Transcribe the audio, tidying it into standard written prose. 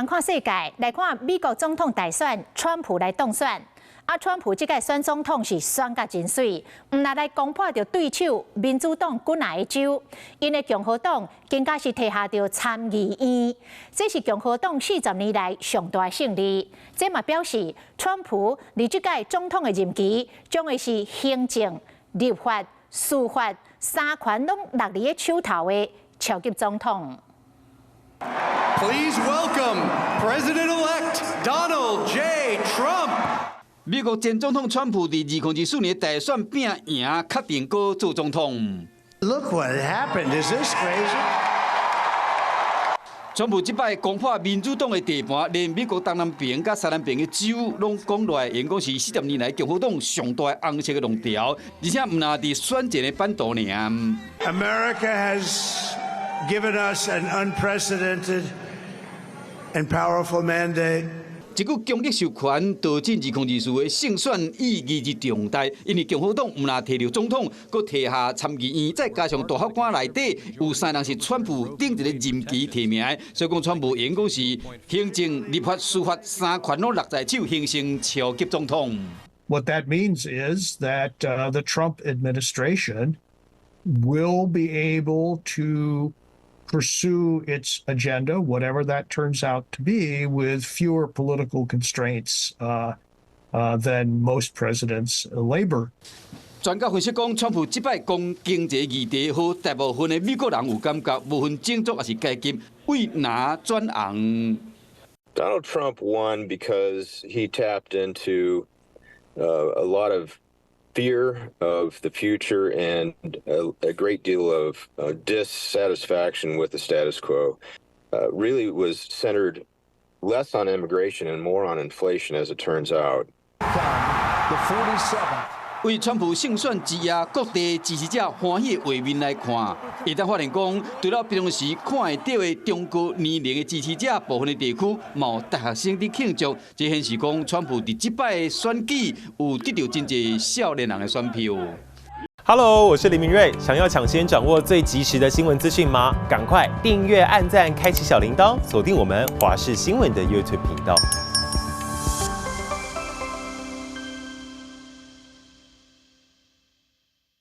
环看世界，来看美国总统大选，川普来当选。川普这届选总统是选甲真水，唔拿来攻破着对手民主党几哪个州，因为共和党更加是摕下着参议院，这是共和党40年来上大胜利。这嘛表示，川普离这届总统的任期将会是行政、立法、司法三权拢落伫个手头的超级总统。Please welcome President-elect Donald J. Trump. 美国前总统川普伫2024年大选拼赢，确定过做总统。Look what happened! Is this crazy? 川普这摆攻破民主党的地盘，连美国东南边甲西南边的州拢讲落来，因讲是40年来共和党上大红色的浪潮，而且唔拿伫选前的版图尔。America has given us an unprecedented and powerful mandate. 一股强力授权导致2024的胜选意义之重大，因为共和党唔拿摕到总统，佮摕下参议院，再加上大法官内底有3人是川普顶一个任期提名的，所以讲川普应讲是行政、立法、司法三权拢落在手，形成超级总统。What that means is that the Trump administration will be able to pursue its agenda, whatever that turns out to be, with fewer political constraints than most presidents labor. 专家分析讲，川普即摆讲经济议题，和大部分的美国人有感觉，无论种族还是阶级，为拿转红。Donald Trump won because he tapped into a lot of fear of the future and a great deal of dissatisfaction with the status quo. Really was centered less on immigration and more on inflation, as it turns out. The 47th. 为川普胜选之夜，各地支持者欢喜画面来看，会当发现讲，除了平常时看会到的中高年龄的支持者，部分的地区冇大学生伫庆祝，这显示讲川普伫即摆的选举有得到真侪少年人的选票。Hello， 我是林明瑞，想要抢先掌握最及时的新闻资讯吗？赶快订阅、按赞、开启小铃铛，锁定我们华视新闻的 YouTube 频道。